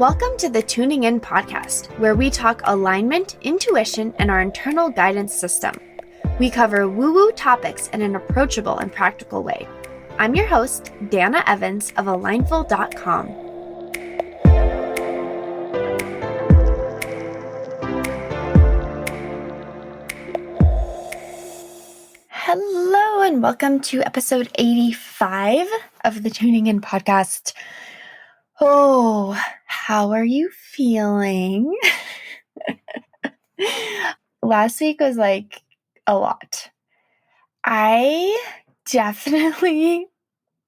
Welcome to the Tuning In podcast, where we talk alignment, intuition, and our internal guidance system. We cover woo-woo topics in an approachable and practical way. I'm your host, Dana Evans of Alignful.com. Hello, and welcome to episode 85 of the Tuning In podcast. Oh, how are you feeling? Last week was like a lot. I definitely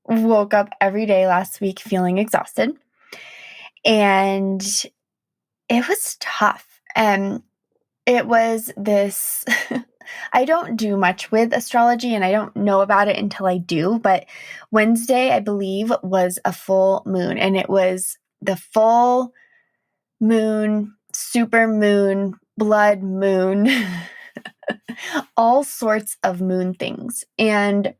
woke up every day last week feeling exhausted, and it was tough. And it was this, I don't do much with astrology and I don't know about it until I do, but Wednesday, I believe, was a full moon, and it was the full moon, super moon, blood moon, all sorts of moon things. And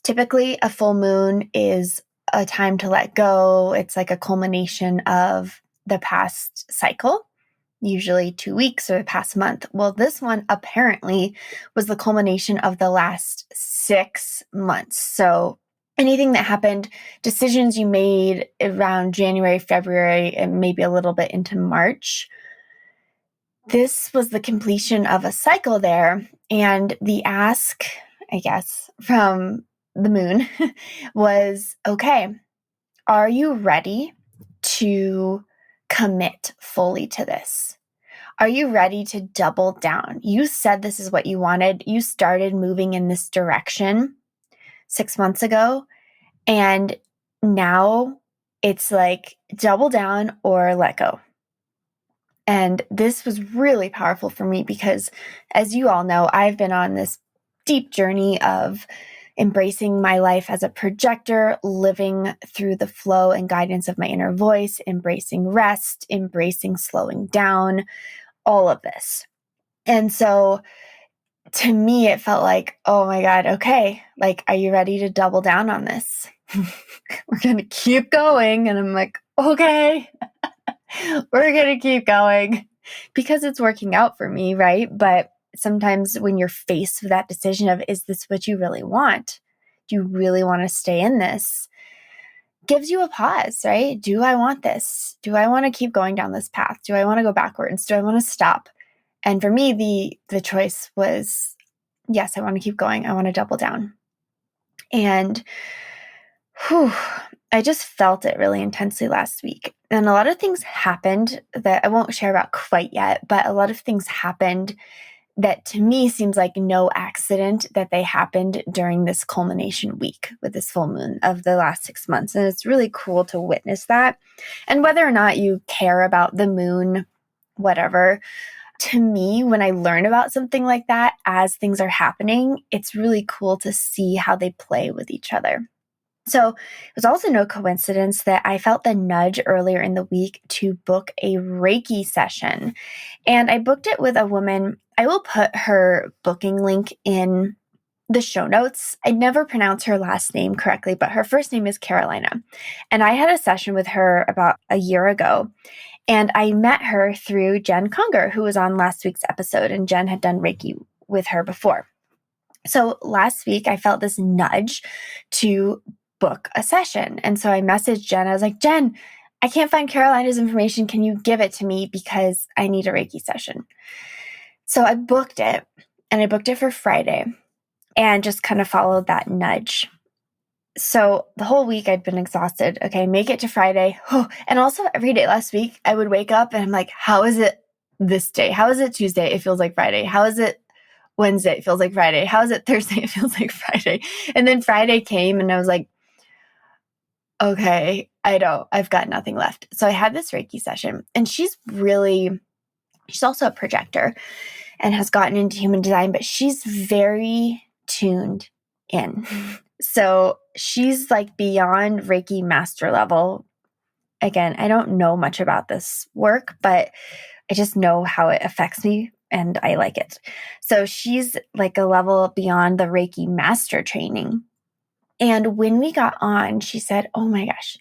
typically a full moon is a time to let go. It's like a culmination of the past cycle, usually 2 weeks or the past month. Well, this one apparently was the culmination of the last 6 months. So anything that happened, decisions you made around January, February, and maybe a little bit into March, this was the completion of a cycle there. And the ask, I guess, from the moon was, okay, are you ready to commit fully to this? Are you ready to double down? You said this is what you wanted. You started moving in this direction 6 months ago, and now it's like double down or let go. And this was really powerful for me because, as you all know, I've been on this deep journey of embracing my life as a projector, living through the flow and guidance of my inner voice, embracing rest, embracing slowing down, all of this. And so to me, it felt like, oh my God, okay, like, are you ready to double down on this? We're going to keep going. And I'm like, okay, we're going to keep going because it's working out for me, right? But sometimes when you're faced with that decision of, is this what you really want? Do you really want to stay in this? Gives you a pause, right? Do I want this? Do I want to keep going down this path? Do I want to go backwards? Do I want to stop? And for me, the choice was, yes, I want to keep going. I want to double down. And I just felt it really intensely last week. And a lot of things happened that I won't share about quite yet, but a lot of things happened that to me seems like no accident that they happened during this culmination week with this full moon of the last 6 months. And it's really cool to witness that. And whether or not you care about the moon, whatever, to me, when I learn about something like that as things are happening, it's really cool to see how they play with each other. So it was also no coincidence that I felt the nudge earlier in the week to book a reiki session. And I booked it with a woman. I will put her booking link in the show notes. I never pronounce her last name correctly, but her first name is Carolina. And I had a session with her about a year ago. And I met her through Jen Conger, who was on last week's episode. And Jen had done reiki with her before. So last week, I felt this nudge to book a session. And so I messaged Jen. I was like, Jen, I can't find Carolina's information. Can you give it to me because I need a reiki session? So I booked it, and I booked it for Friday and just kind of followed that nudge. So the whole week I'd been exhausted. Okay, make it to Friday. And also every day last week I would wake up and I'm like, how is it this day? How is it Tuesday? It feels like Friday. How is it Wednesday? It feels like Friday. How is it Thursday? It feels like Friday. And then Friday came and I was like, okay, I've got nothing left. So I had this reiki session, and she's also a projector and has gotten into human design, but she's very tuned in. So she's like beyond Reiki master level. Again, I don't know much about this work, but I just know how it affects me and I like it. So she's like a level beyond the Reiki master training. And when we got on, she said, oh my gosh,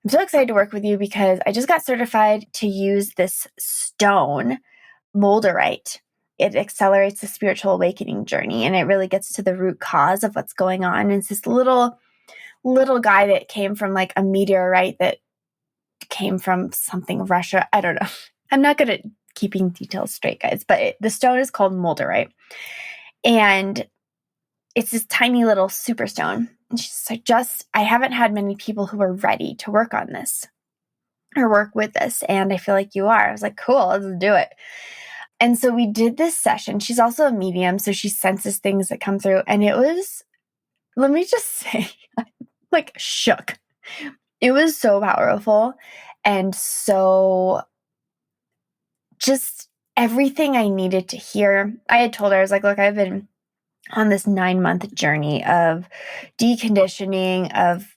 I'm so excited to work with you because I just got certified to use this stone, Molderite. It accelerates the spiritual awakening journey, and it really gets to the root cause of what's going on. And it's this little guy that came from like a meteorite that came from something Russia. I don't know. I'm not good at keeping details straight, guys, but the stone is called Molderite. And it's this tiny little super stone. And she's like, I haven't had many people who are ready to work on this or work with this. And I feel like you are. I was like, cool, let's do it. And so we did this session. She's also a medium, so she senses things that come through. And it was, let me just say, like shook. It was so powerful and so just everything I needed to hear. I had told her, I was like, look, I've been on this 9-month journey of deconditioning, of,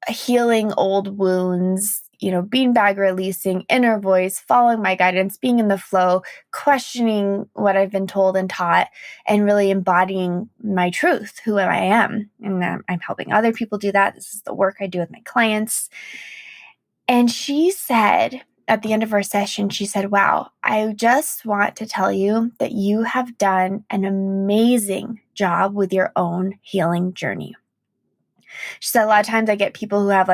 healing old wounds, beanbag releasing, inner voice, following my guidance, being in the flow, questioning what I've been told and taught, and really embodying my truth, who I am. And I'm helping other people do that. This is the work I do with my clients. And she said, at the end of our session, she said, wow, I just want to tell you that you have done an amazing job with your own healing journey. She said, a lot of times I get people who have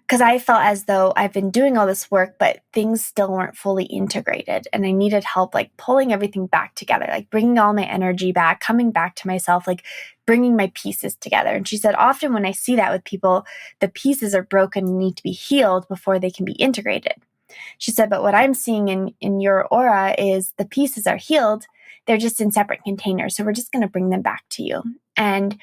because I felt as though I've been doing all this work, but things still weren't fully integrated. And I needed help, pulling everything back together, bringing all my energy back, coming back to myself, bringing my pieces together. And she said, often when I see that with people, the pieces are broken and need to be healed before they can be integrated. She said, but what I'm seeing in your aura is the pieces are healed. They're just in separate containers. So we're just going to bring them back to you. And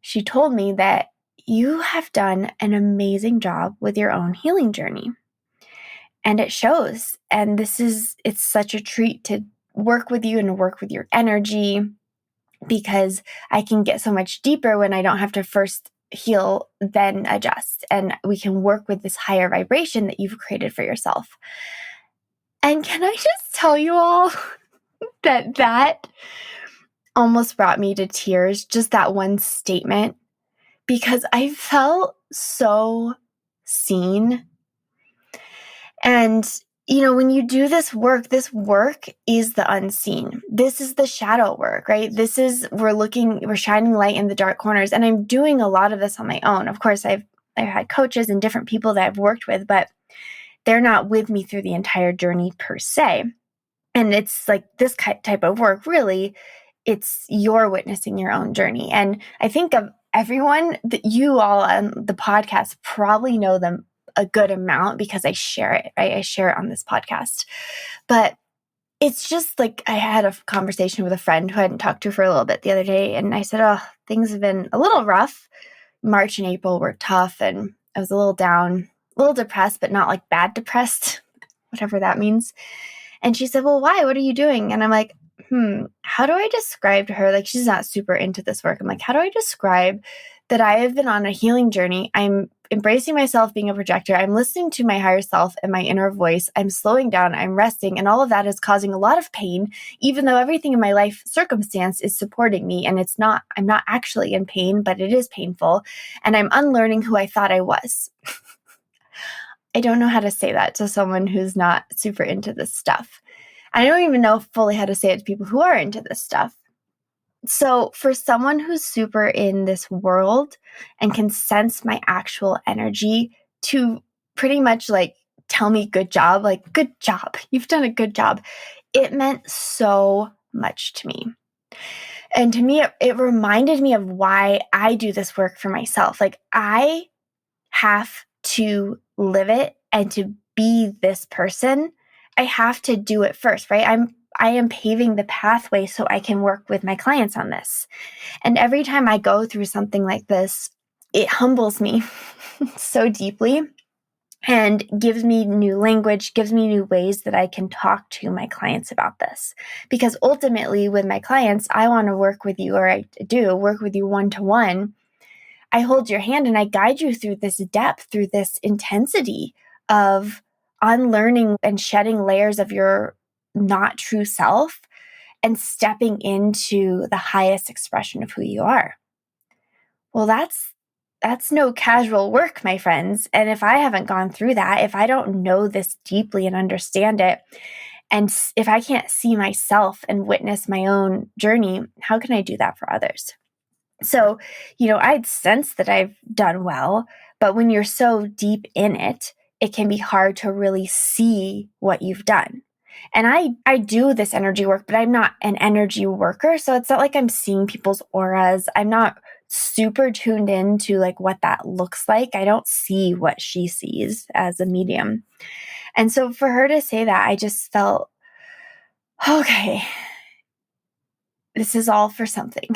she told me that you have done an amazing job with your own healing journey. And it shows. And it's such a treat to work with you and work with your energy, because I can get so much deeper when I don't have to first heal, then adjust. And we can work with this higher vibration that you've created for yourself. And can I just tell you all that almost brought me to tears, just that one statement, because I felt so seen. And, when you do this work is the unseen. This is the shadow work, right? We're shining light in the dark corners. And I'm doing a lot of this on my own. Of course, I've had coaches and different people that I've worked with, but they're not with me through the entire journey per se. And it's this type of work, really, you're witnessing your own journey. And I think of everyone that you all on the podcast probably know them a good amount because I share it, right? I share it on this podcast. But it's just I had a conversation with a friend who I hadn't talked to for a little bit the other day. And I said, oh, things have been a little rough. March and April were tough. And I was a little down, a little depressed, but not bad depressed, whatever that means. And she said, well, why? What are you doing? And I'm like, how do I describe to her? She's not super into this work. I'm like, how do I describe that I have been on a healing journey? I'm embracing myself being a projector. I'm listening to my higher self and my inner voice. I'm slowing down. I'm resting. And all of that is causing a lot of pain, even though everything in my life circumstance is supporting me. And I'm not actually in pain, but it is painful. And I'm unlearning who I thought I was. I don't know how to say that to someone who's not super into this stuff. I don't even know fully how to say it to people who are into this stuff. So for someone who's super in this world and can sense my actual energy to pretty much tell me good job, good job, you've done a good job, it meant so much to me. And to me, it reminded me of why I do this work for myself. I have to live it, and to be this person, I have to do it first, right? I am paving the pathway so I can work with my clients on this. And every time I go through something like this, it humbles me so deeply and gives me new language, gives me new ways that I can talk to my clients about this. Because ultimately with my clients, I want to work with you, or I do work with you one-to-one. I hold your hand and I guide you through this depth, through this intensity of unlearning and shedding layers of your not true self and stepping into the highest expression of who you are. Well, that's that's no casual work, my friends. And if I haven't gone through that, if I don't know this deeply and understand it, and if I can't see myself and witness my own journey, how can I do that for others? So, I'd sense that I've done well, but when you're so deep in it, it can be hard to really see what you've done. And I do this energy work, but I'm not an energy worker. So it's not like I'm seeing people's auras. I'm not super tuned into like what that looks like. I don't see what she sees as a medium. And so for her to say that, I just felt, okay, this is all for something.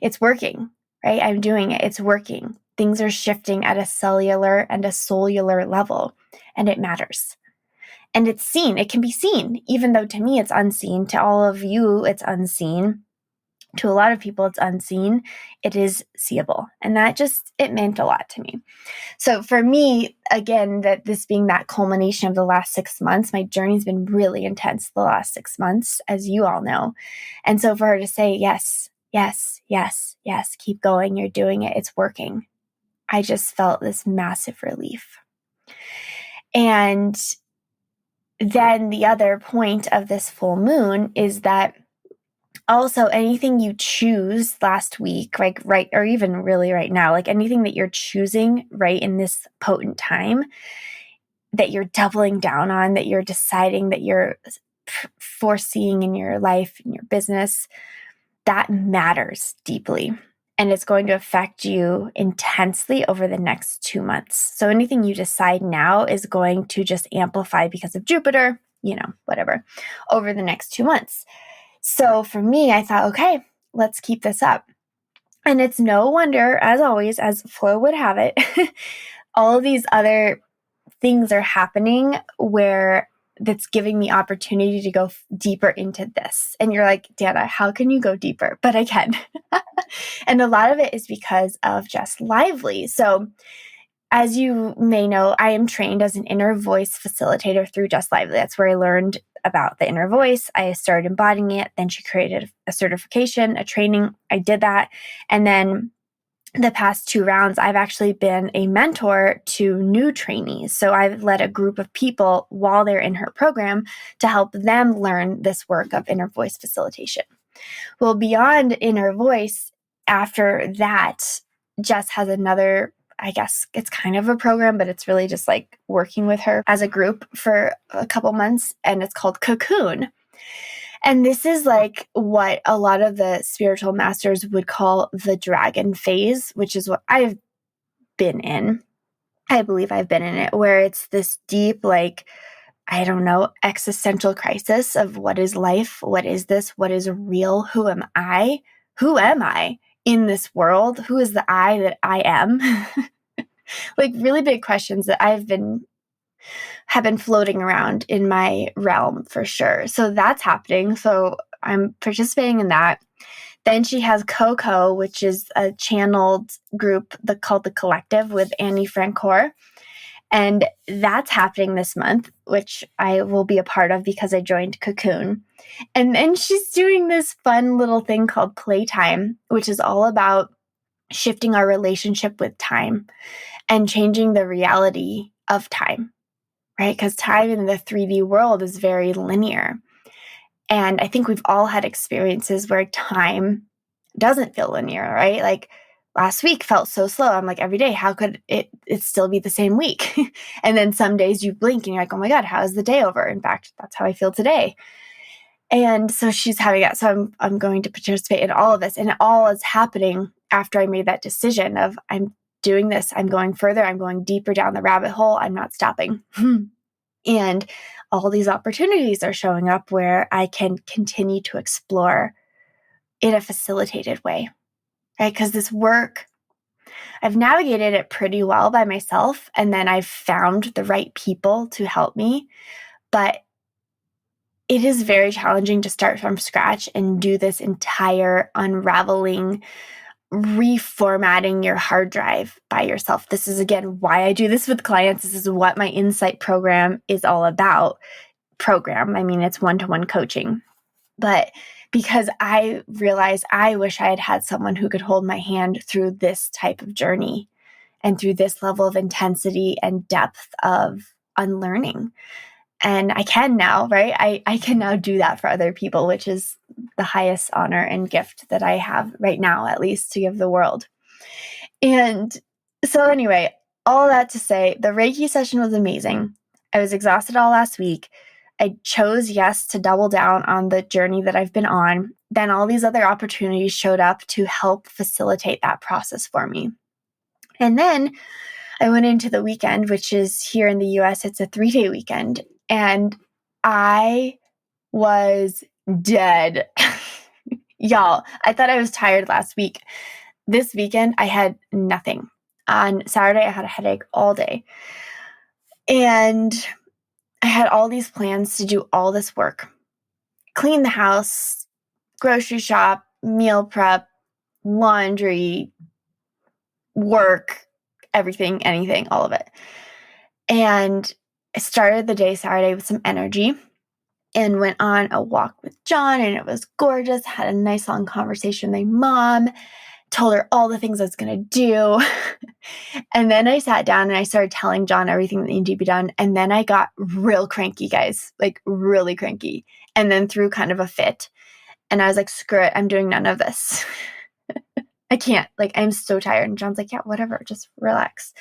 It's working, right? I'm doing it. It's working. Things are shifting at a cellular and a cellular level, and it matters. And it's seen. It can be seen, even though to me it's unseen. To all of you, it's unseen. To a lot of people, it's unseen. It is seeable. And it meant a lot to me. So for me, again, that this being that culmination of the last 6 months, my journey's been really intense the last 6 months, as you all know. And so for her to say, yes, yes, yes, yes, keep going, you're doing it, it's working, I just felt this massive relief. And then the other point of this full moon is that also anything you choose last week, like right, or even really right now, like anything that you're choosing right in this potent time that you're doubling down on, that you're deciding, that you're foreseeing in your life, in your business, that matters deeply. And it's going to affect you intensely over the next 2 months. So anything you decide now is going to just amplify because of Jupiter, whatever, over the next 2 months. So for me, I thought, okay, let's keep this up. And it's no wonder, as always, as Flo would have it, all of these other things are happening where that's giving me opportunity to go deeper into this. And you're like, Dana, how can you go deeper? But I can. And a lot of it is because of Just Lively. So as you may know, I am trained as an inner voice facilitator through Just Lively. That's where I learned about the inner voice. I started embodying it. Then she created a certification, a training. I did that. And then the past 2 rounds, I've actually been a mentor to new trainees. So I've led a group of people while they're in her program to help them learn this work of inner voice facilitation. Well, beyond inner voice, after that, Jess has another, I guess it's kind of a program, but it's really just like working with her as a group for a couple months, and it's called Cocoon. And this is like what a lot of the spiritual masters would call the dragon phase, which is what I've been in. I believe I've been in it, where it's this deep, like, I don't know, existential crisis of what is life? What is this? What is real? Who am I? Who am I in this world? Who is the I that I am? Like really big questions that have been floating around in my realm for sure. So that's happening. So I'm participating in that. Then she has Coco, which is a channeled group called The Collective with Annie Francoeur. And that's happening this month, which I will be a part of because I joined Cocoon. And then she's doing this fun little thing called Playtime, which is all about shifting our relationship with time and changing the reality of time, right? Because time in the 3D world is very linear. And I think we've all had experiences where time doesn't feel linear, right? Like last week felt so slow. I'm like, every day, how could it still be the same week? And then some days you blink and you're like, oh my God, how is the day over? In fact, that's how I feel today. And so she's having that. So I'm going to participate in all of this. And it all is happening after I made that decision of I'm doing this. I'm going further. I'm going deeper down the rabbit hole. I'm not stopping. And all these opportunities are showing up where I can continue to explore in a facilitated way, right? Because this work, I've navigated it pretty well by myself. And then I've found the right people to help me. But it is very challenging to start from scratch and do this entire unraveling, reformatting your hard drive by yourself. This is, again, why I do this with clients. This is what my Insight program is all about. I mean, it's one-to-one coaching. But because I realized I wish I had had someone who could hold my hand through this type of journey. and through this level of intensity and depth of unlearning. And I can now, right? I can now do that for other people, which is the highest honor and gift that I have right now, at least, to give the world. And so anyway, all that to say, the Reiki session was amazing. I was exhausted all last week. I chose yes to double down on the journey that I've been on. Then all these other opportunities showed up to help facilitate that process for me. And then I went into the weekend, which is here in the US, it's a 3-day weekend. And I was dead. Y'all, I thought I was tired last week. This weekend, I had nothing. On Saturday, I had a headache all day. And I had all these plans to do all this work. Clean the house, grocery shop, meal prep, laundry, work, everything, anything, all of it. And I started the day Saturday with some energy and went on a walk with John, and it was gorgeous. Had a nice long conversation with my mom, told her all the things I was going to do. And then I sat down and I started telling John everything that needed to be done. And then I got real cranky, guys, like really cranky. And then threw kind of a fit. And I was like, screw it, I'm doing none of this. I can't, like, I'm so tired. And John's like, yeah, whatever, just relax.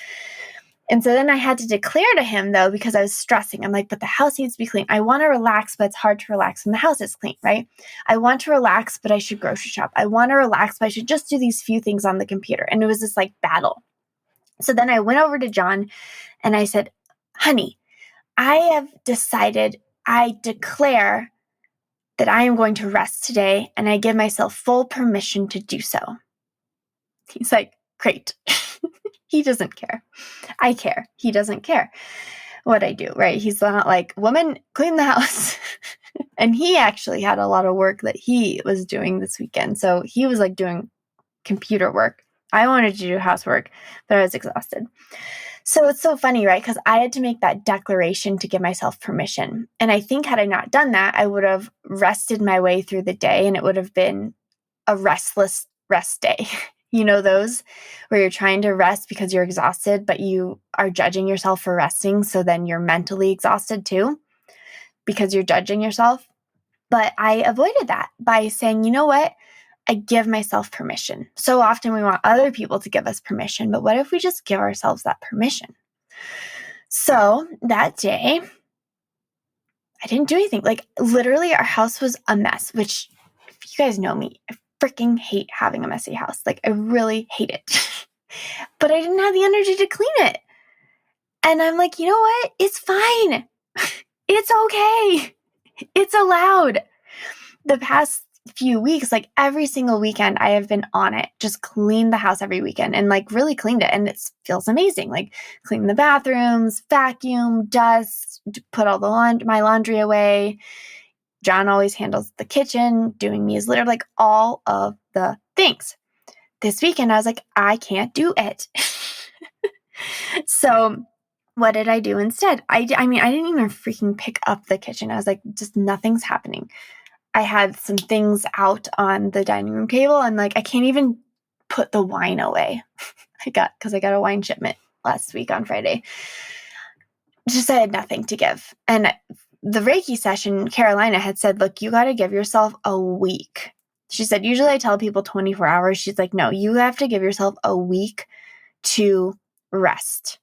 And so then I had to declare to him, though, because I was stressing. I'm like, but the house needs to be clean. I want to relax, but it's hard to relax when the house is clean, right? I want to relax, but I should grocery shop. I want to relax, but I should just do these few things on the computer. And it was this like battle. So then I went over to John and I said, honey, I have decided, I declare that I am going to rest today, and I give myself full permission to do so. He's like, great. He doesn't care. I care. He doesn't care what I do, right? He's not like, woman, clean the house. And he actually had a lot of work that he was doing this weekend. So he was like doing computer work. I wanted to do housework, but I was exhausted. So it's so funny, right? Because I had to make that declaration to give myself permission. And I think had I not done that, I would have rested my way through the day, and it would have been a restless rest day. You know those where you're trying to rest because you're exhausted, but you are judging yourself for resting. So then you're mentally exhausted too because you're judging yourself. But I avoided that by saying, you know what? I give myself permission. So often we want other people to give us permission, but what if we just give ourselves that permission? So that day, I didn't do anything. Like literally our house was a mess, which if you guys know me, I freaking hate having a messy house. Like I really hate it. But I didn't have the energy to clean it. And I'm like, you know what? It's fine. It's okay. It's allowed. The past few weeks, like every single weekend, I have been on it. Just clean the house every weekend and like really cleaned it. And it feels amazing. Like clean the bathrooms, vacuum, dust, put all my laundry away. John always handles the kitchen, doing me his litter, like all of the things. This weekend, I was like, I can't do it. So what did I do instead? I mean, I didn't even freaking pick up the kitchen. I was like, just nothing's happening. I had some things out on the dining room table, and like, I can't even put the wine away. Because I got a wine shipment last week on Friday. Just I had nothing to give. And the Reiki session, Carolina had said, look, you got to give yourself a week. She said, usually I tell people 24 hours. She's like, no, you have to give yourself a week to rest,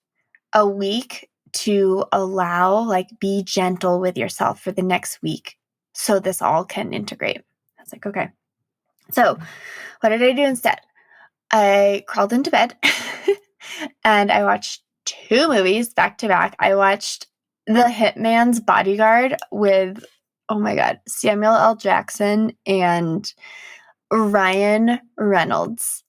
a week to allow, like, be gentle with yourself for the next week so this all can integrate. I was like, okay. So what did I do instead? I crawled into bed and I watched 2 movies back to back. I watched The Hitman's Bodyguard with, oh my God, Samuel L. Jackson and Ryan Reynolds.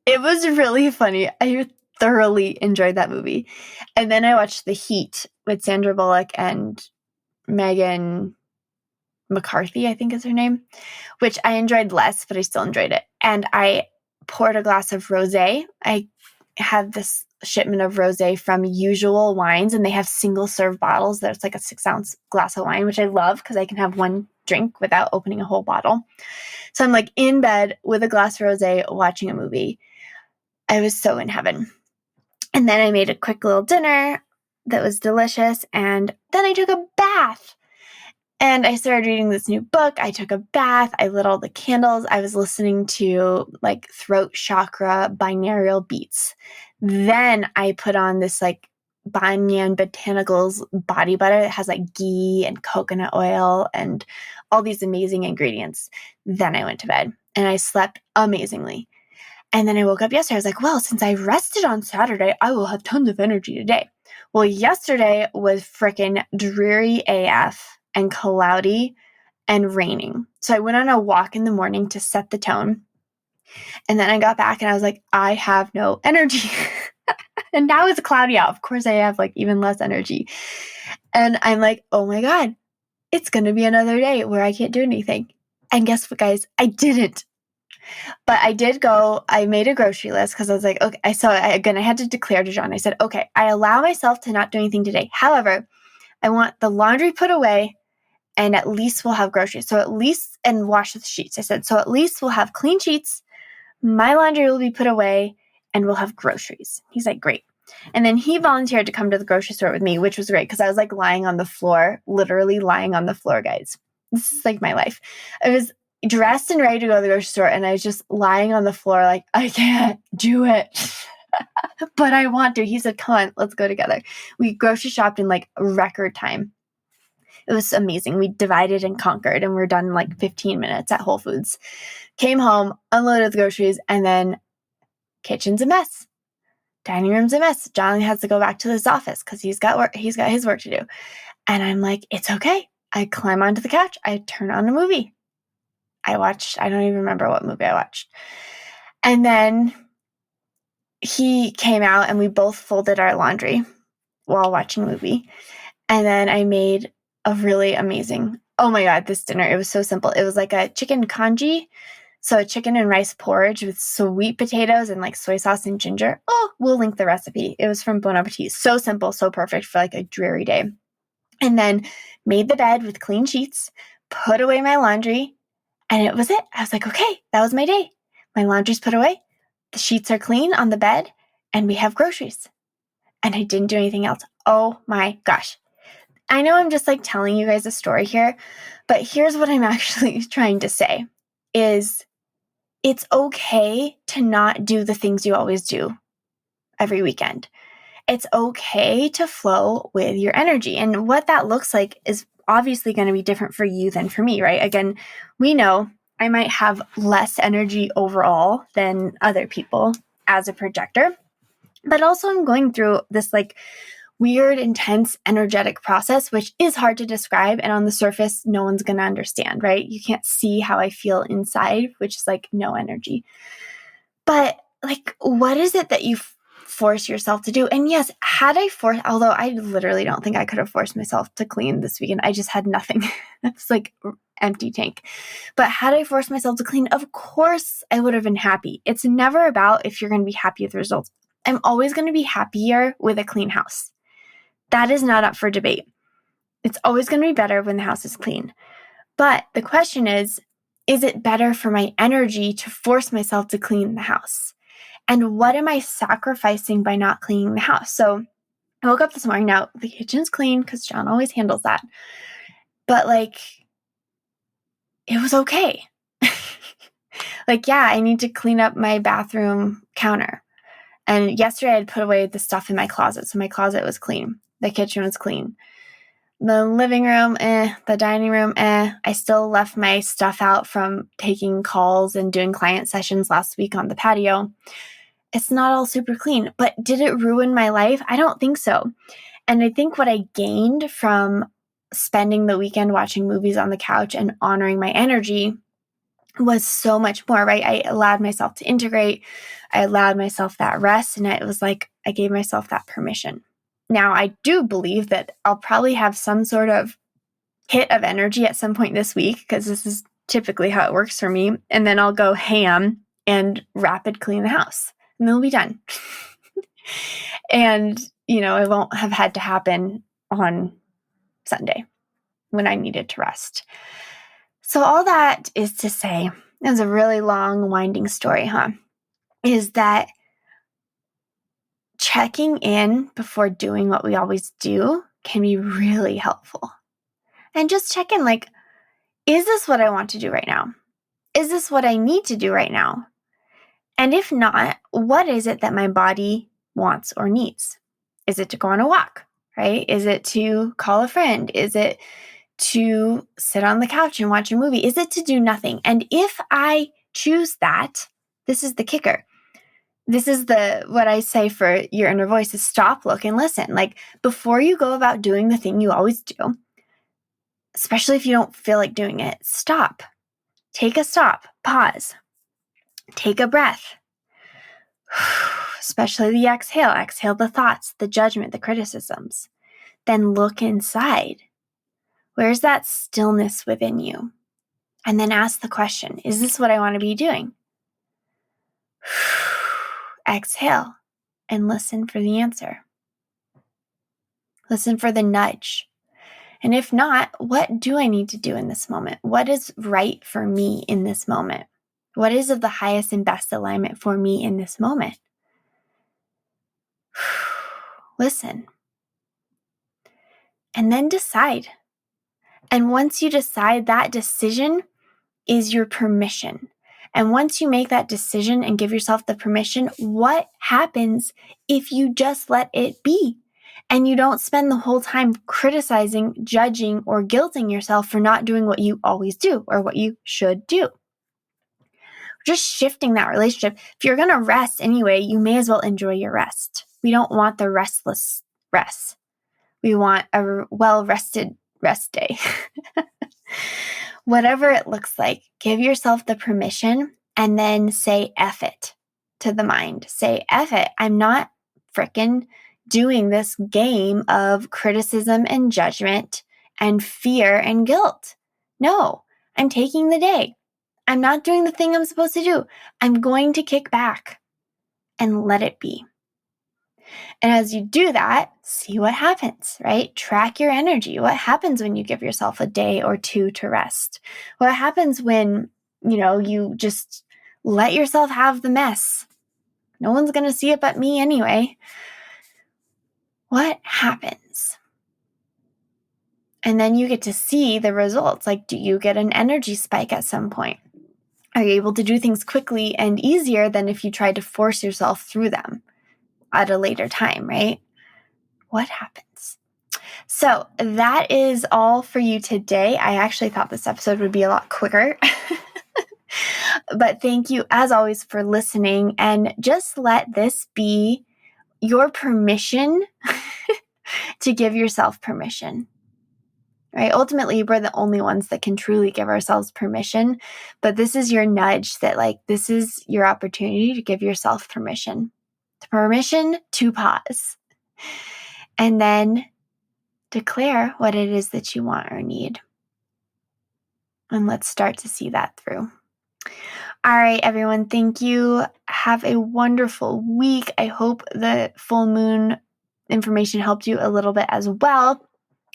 It was really funny. I thoroughly enjoyed that movie. And then I watched The Heat with Sandra Bullock and Megan McCarthy, I think is her name, which I enjoyed less, but I still enjoyed it. And I poured a glass of rosé. I had this shipment of rosé from Usual Wines, and they have single serve bottles. There's like a 6-ounce glass of wine, which I love because I can have one drink without opening a whole bottle. So I'm like in bed with a glass of rosé watching a movie. I was so in heaven. And then I made a quick little dinner that was delicious. And then I took a bath. And I started reading this new book. I took a bath. I lit all the candles. I was listening to like throat chakra binaural beats. Then I put on this like Banyan Botanicals body butter that has like ghee and coconut oil and all these amazing ingredients. Then I went to bed and I slept amazingly. And then I woke up yesterday. I was like, well, since I rested on Saturday, I will have tons of energy today. Well, yesterday was freaking dreary AF and cloudy and raining. So I went on a walk in the morning to set the tone. And then I got back and I was like, I have no energy. And now it's cloudy out. Of course, I have like even less energy. And I'm like, oh my God, it's going to be another day where I can't do anything. And guess what, guys? I didn't. But I did go, I made a grocery list because I was like, okay. I had to declare to John. I said, okay, I allow myself to not do anything today. However, I want the laundry put away and at least we'll have groceries. So at least, and wash the sheets. I said, so at least we'll have clean sheets. My laundry will be put away and we'll have groceries. He's like, great. And then he volunteered to come to the grocery store with me, which was great because I was like lying on the floor, literally lying on the floor, guys. This is like my life. I was dressed and ready to go to the grocery store and I was just lying on the floor like, I can't do it. But I want to. He said, come on, let's go together. We grocery shopped in like record time. It was amazing. We divided and conquered and we're done in like 15 minutes at Whole Foods. Came home, unloaded the groceries, and then kitchen's a mess. Dining room's a mess. John has to go back to his office because he's got work. He's got his work to do. And I'm like, it's okay. I climb onto the couch. I turn on a movie. I don't even remember what movie I watched. And then he came out and we both folded our laundry while watching a movie. And then I made a really amazing, oh my God, this dinner. It was so simple. It was like a chicken congee. So a chicken and rice porridge with sweet potatoes and like soy sauce and ginger. Oh, we'll link the recipe. It was from Bon Appetit. So simple, so perfect for like a dreary day. And then made the bed with clean sheets, put away my laundry, and it was it. I was like, okay, that was my day. My laundry's put away. The sheets are clean on the bed and we have groceries. And I didn't do anything else. Oh my gosh. I know I'm just like telling you guys a story here, but here's what I'm actually trying to say is it's okay to not do the things you always do every weekend. It's okay to flow with your energy. And what that looks like is obviously going to be different for you than for me, right? Again, we know I might have less energy overall than other people as a projector, but also I'm going through this like weird, intense, energetic process, which is hard to describe. And on the surface, no one's going to understand, right? You can't see how I feel inside, which is like no energy. But like, what is it that you force yourself to do? And yes, although I literally don't think I could have forced myself to clean this weekend. I just had nothing. It's like empty tank. But had I forced myself to clean, of course I would have been happy. It's never about if you're going to be happy with the results. I'm always going to be happier with a clean house. That is not up for debate. It's always going to be better when the house is clean. But the question is it better for my energy to force myself to clean the house? And what am I sacrificing by not cleaning the house? So I woke up this morning. Now, the kitchen's clean because John always handles that. But like, it was okay. Like, yeah, I need to clean up my bathroom counter. And yesterday I'd put away the stuff in my closet. So my closet was clean. The kitchen was clean. The living room, the dining room, I still left my stuff out from taking calls and doing client sessions last week on the patio. It's not all super clean, but did it ruin my life? I don't think so. And I think what I gained from spending the weekend watching movies on the couch and honoring my energy was so much more, right? I allowed myself to integrate. I allowed myself that rest. And it was like I gave myself that permission. Now, I do believe that I'll probably have some sort of hit of energy at some point this week because this is typically how it works for me. And then I'll go ham and rapid clean the house and then we'll be done. And, it won't have had to happen on Sunday when I needed to rest. So all that is to say, it was a really long, winding story, is that checking in before doing what we always do can be really helpful. And just check in, like, is this what I want to do right now? Is this what I need to do right now? And if not, what is it that my body wants or needs? Is it to go on a walk, right? Is it to call a friend? Is it to sit on the couch and watch a movie? Is it to do nothing? And if I choose that, this is the kicker. This is what I say for your inner voice is stop, look, and listen. Like, before you go about doing the thing you always do, especially if you don't feel like doing it, stop. Take a stop, pause, take a breath, especially the exhale. Exhale the thoughts, the judgment, the criticisms. Then look inside. Where's that stillness within you? And then ask the question, is this what I want to be doing? Exhale and listen for the answer. Listen for the nudge. And if not, what do I need to do in this moment? What is right for me in this moment? What is of the highest and best alignment for me in this moment? Listen. And then decide. And once you decide, that decision is your permission. And once you make that decision and give yourself the permission, what happens if you just let it be? And you don't spend the whole time criticizing, judging, or guilting yourself for not doing what you always do or what you should do. Just shifting that relationship. If you're going to rest anyway, you may as well enjoy your rest. We don't want the restless rest. We want a well-rested rest day. Whatever it looks like, give yourself the permission and then say F it to the mind. Say F it. I'm not frickin' doing this game of criticism and judgment and fear and guilt. No, I'm taking the day. I'm not doing the thing I'm supposed to do. I'm going to kick back and let it be. And as you do that, see what happens, right? Track your energy. What happens when you give yourself a day or two to rest? What happens when, you just let yourself have the mess? No one's going to see it but me anyway. What happens? And then you get to see the results. Like, do you get an energy spike at some point? Are you able to do things quickly and easier than if you tried to force yourself through them at a later time, right? What happens? So that is all for you today. I actually thought this episode would be a lot quicker. But thank you, as always, for listening. And just let this be your permission to give yourself permission. Right? Ultimately, we're the only ones that can truly give ourselves permission. But this is your nudge that, this is your opportunity to give yourself permission. Permission to pause. And then declare what it is that you want or need. And let's start to see that through. All right, everyone. Thank you. Have a wonderful week. I hope the full moon information helped you a little bit as well,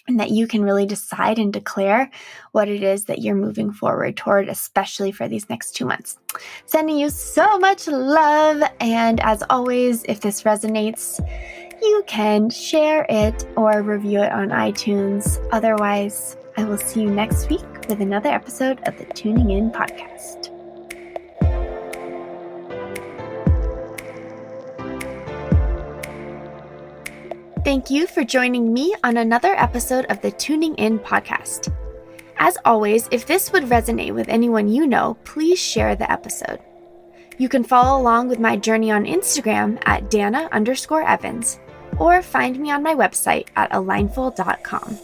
and that you can really decide and declare what it is that you're moving forward toward, especially for these next 2 months. Sending you so much love. And as always, if this resonates, you can share it or review it on iTunes. Otherwise, I will see you next week with another episode of the Tuning In podcast. Thank you for joining me on another episode of the Tuning In podcast. As always, if this would resonate with anyone you know, please share the episode. You can follow along with my journey on Instagram at Dana_Evans, or find me on my website at alignful.com.